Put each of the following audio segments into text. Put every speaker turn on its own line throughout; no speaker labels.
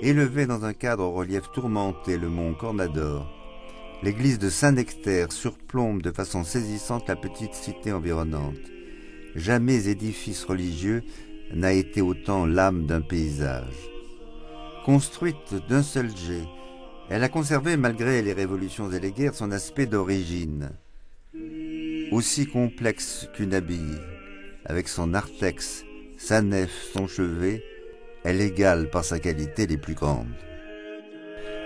Élevée dans un cadre au relief tourmenté, le mont Cornador, l'église de Saint-Nectaire surplombe de façon saisissante la petite cité environnante. Jamais édifice religieux n'a été autant l'âme d'un paysage. Construite d'un seul jet, elle a conservé, malgré les révolutions et les guerres, son aspect d'origine. Aussi complexe qu'une abbaye, avec son narthex, sa nef, son chevet, elle égale par sa qualité les plus grandes.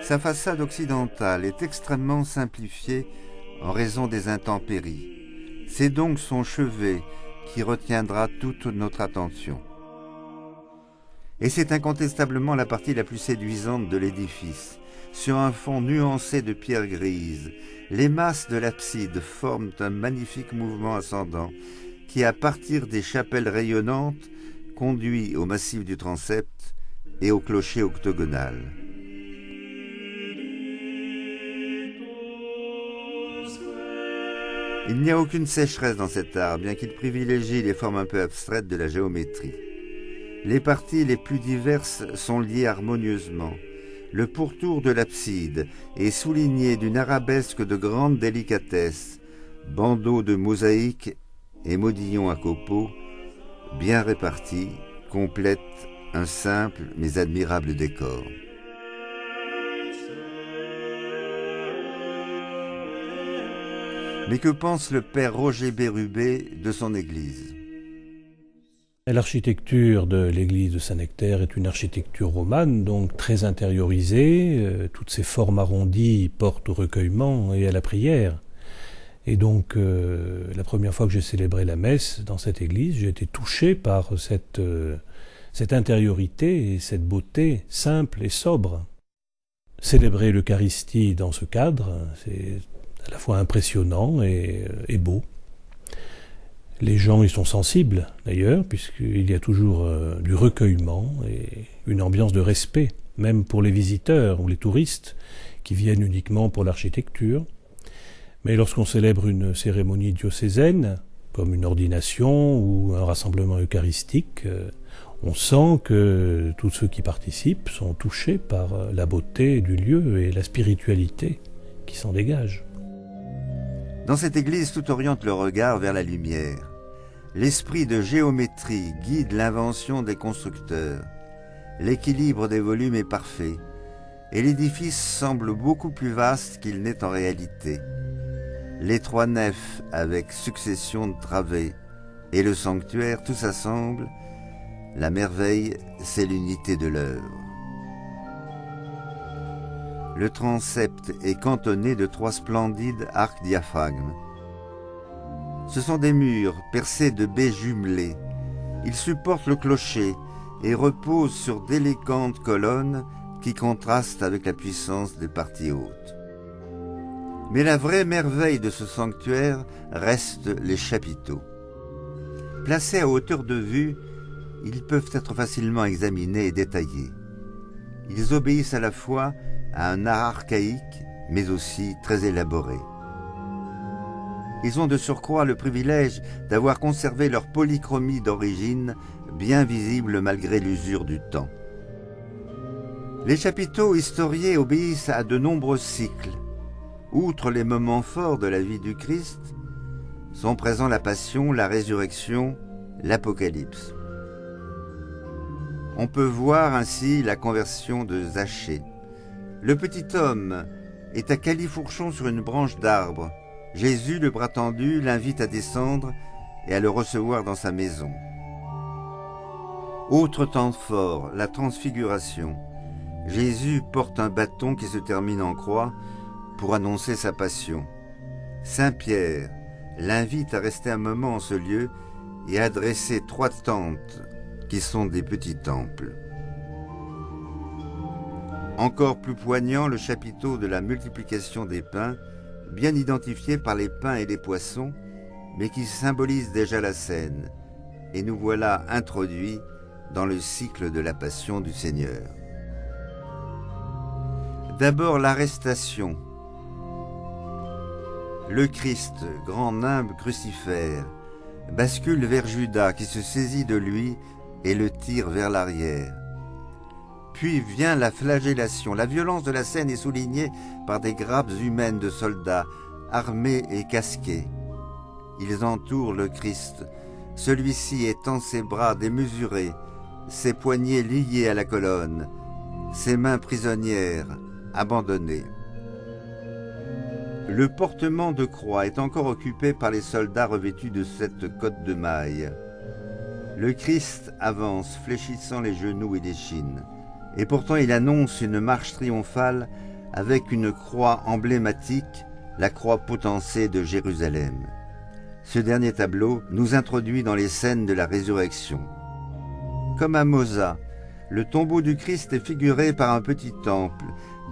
Sa façade occidentale est extrêmement simplifiée en raison des intempéries. C'est donc son chevet qui retiendra toute notre attention. Et c'est incontestablement la partie la plus séduisante de l'édifice. Sur un fond nuancé de pierre grise, les masses de l'abside forment un magnifique mouvement ascendant qui, à partir des chapelles rayonnantes, conduit au massif du transept et au clocher octogonal. Il n'y a aucune sécheresse dans cet art, bien qu'il privilégie les formes un peu abstraites de la géométrie. Les parties les plus diverses sont liées harmonieusement. Le pourtour de l'abside est souligné d'une arabesque de grande délicatesse, bandeaux de mosaïques et modillons à copeaux, bien répartis, complètent un simple mais admirable décor. Mais que pense le père Roger Bérubé de son église ?
L'architecture de l'église de Saint-Nectaire est une architecture romane, donc très intériorisée. Toutes ces formes arrondies portent au recueillement et à la prière. Et donc, la première fois que j'ai célébré la messe dans cette église, j'ai été touché par cette intériorité et cette beauté simple et sobre. Célébrer l'Eucharistie dans ce cadre, c'est à la fois impressionnant et beau. Les gens y sont sensibles, d'ailleurs, puisqu'il y a toujours du recueillement et une ambiance de respect, même pour les visiteurs ou les touristes qui viennent uniquement pour l'architecture. Mais lorsqu'on célèbre une cérémonie diocésaine, comme une ordination ou un rassemblement eucharistique, on sent que tous ceux qui participent sont touchés par la beauté du lieu et la spiritualité qui s'en dégage.
Dans cette église, tout oriente le regard vers la lumière. L'esprit de géométrie guide l'invention des constructeurs. L'équilibre des volumes est parfait, et l'édifice semble beaucoup plus vaste qu'il n'est en réalité. Les trois nefs avec succession de travées et le sanctuaire, tout s'assemble. La merveille, c'est l'unité de l'œuvre. Le transept est cantonné de trois splendides arcs diaphragmes. Ce sont des murs percés de baies jumelées. Ils supportent le clocher et reposent sur d'élégantes colonnes qui contrastent avec la puissance des parties hautes. Mais la vraie merveille de ce sanctuaire reste les chapiteaux. Placés à hauteur de vue, ils peuvent être facilement examinés et détaillés. Ils obéissent à la fois à un art archaïque, mais aussi très élaboré. Ils ont de surcroît le privilège d'avoir conservé leur polychromie d'origine, bien visible malgré l'usure du temps. Les chapiteaux historiés obéissent à de nombreux cycles. Outre les moments forts de la vie du Christ, sont présents la Passion, la Résurrection, l'Apocalypse. On peut voir ainsi la conversion de Zachée. Le petit homme est à califourchon sur une branche d'arbre. Jésus, le bras tendu, l'invite à descendre et à le recevoir dans sa maison. Autre temps fort, la transfiguration. Jésus porte un bâton qui se termine en croix pour annoncer sa passion. Saint Pierre l'invite à rester un moment en ce lieu et à dresser trois tentes qui sont des petits temples. Encore plus poignant, le chapiteau de la multiplication des pains, bien identifié par les pains et les poissons, mais qui symbolise déjà la scène, et nous voilà introduits dans le cycle de la passion du Seigneur. D'abord l'arrestation. Le Christ, grand nimbe crucifère, bascule vers Judas qui se saisit de lui et le tire vers l'arrière. Puis vient la flagellation. La violence de la scène est soulignée par des grappes humaines de soldats, armés et casqués. Ils entourent le Christ. Celui-ci étend ses bras démesurés, ses poignets liés à la colonne, ses mains prisonnières, abandonnées. Le portement de croix est encore occupé par les soldats revêtus de cette cotte de maille. Le Christ avance, fléchissant les genoux et l'échine. Et pourtant il annonce une marche triomphale avec une croix emblématique, la croix potencée de Jérusalem. Ce dernier tableau nous introduit dans les scènes de la résurrection. Comme à Mosa, le tombeau du Christ est figuré par un petit temple,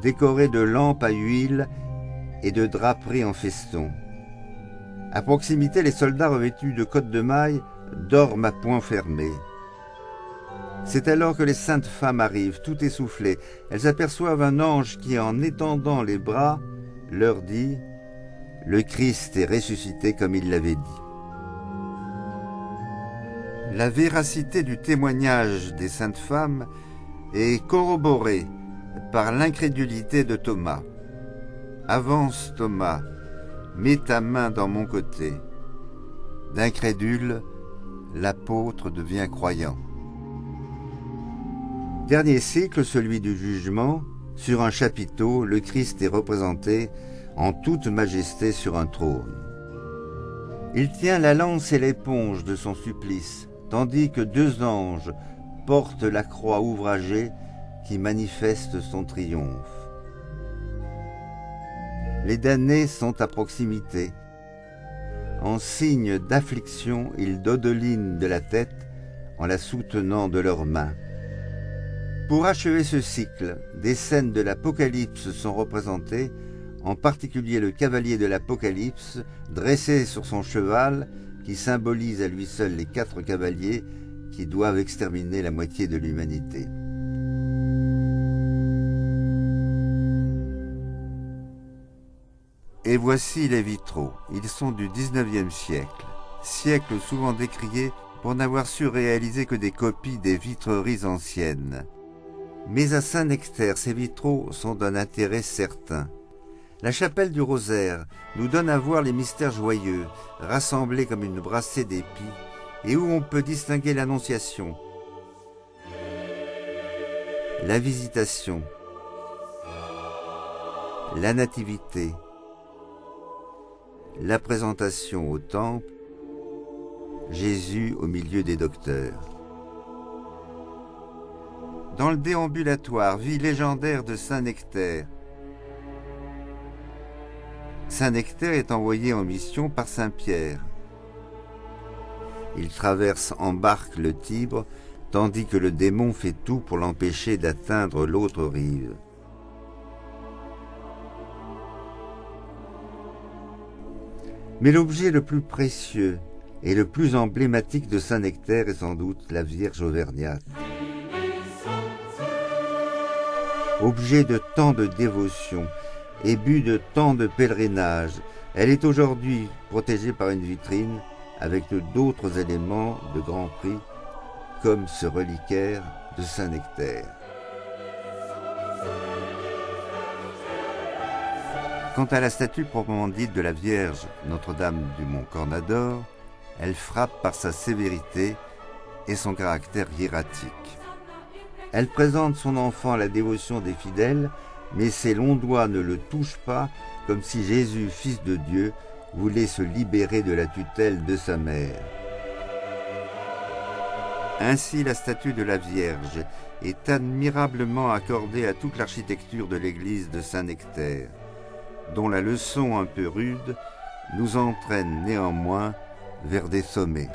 décoré de lampes à huile et de draperies en feston. À proximité, les soldats revêtus de cottes de maille dorment à poings fermés. C'est alors que les saintes femmes arrivent, tout essoufflées. Elles aperçoivent un ange qui, en étendant les bras, leur dit « Le Christ est ressuscité comme il l'avait dit ». La véracité du témoignage des saintes femmes est corroborée par l'incrédulité de Thomas. « Avance, Thomas, mets ta main dans mon côté. » D'incrédule, l'apôtre devient croyant. Dernier cycle, celui du jugement, sur un chapiteau, le Christ est représenté en toute majesté sur un trône. Il tient la lance et l'éponge de son supplice, tandis que deux anges portent la croix ouvragée qui manifeste son triomphe. Les damnés sont à proximité. En signe d'affliction, ils dodelinent de la tête en la soutenant de leurs mains. Pour achever ce cycle, des scènes de l'Apocalypse sont représentées, en particulier le cavalier de l'Apocalypse, dressé sur son cheval, qui symbolise à lui seul les 4 cavaliers qui doivent exterminer la moitié de l'humanité. Et voici les vitraux. Ils sont du XIXe siècle, siècle souvent décrié pour n'avoir su réaliser que des copies des vitreries anciennes. Mais à Saint-Nectaire, ces vitraux sont d'un intérêt certain. La chapelle du Rosaire nous donne à voir les mystères joyeux, rassemblés comme une brassée d'épis, et où on peut distinguer l'Annonciation, la Visitation, la Nativité, la présentation au temple, Jésus au milieu des docteurs. Dans le déambulatoire, vie légendaire de Saint-Nectaire. Saint-Nectaire est envoyé en mission par Saint-Pierre. Il traverse en barque le Tibre, tandis que le démon fait tout pour l'empêcher d'atteindre l'autre rive. Mais l'objet le plus précieux et le plus emblématique de Saint-Nectaire est sans doute la Vierge auvergnate. Objet de tant de dévotion et but de tant de pèlerinages, elle est aujourd'hui protégée par une vitrine avec d'autres éléments de grand prix, comme ce reliquaire de Saint-Nectaire. Quant à la statue proprement dite de la Vierge Notre-Dame du Mont Cornador, elle frappe par sa sévérité et son caractère hiératique. Elle présente son enfant à la dévotion des fidèles, mais ses longs doigts ne le touchent pas, comme si Jésus, fils de Dieu, voulait se libérer de la tutelle de sa mère. Ainsi, la statue de la Vierge est admirablement accordée à toute l'architecture de l'église de Saint-Nectaire, dont la leçon un peu rude nous entraîne néanmoins vers des sommets.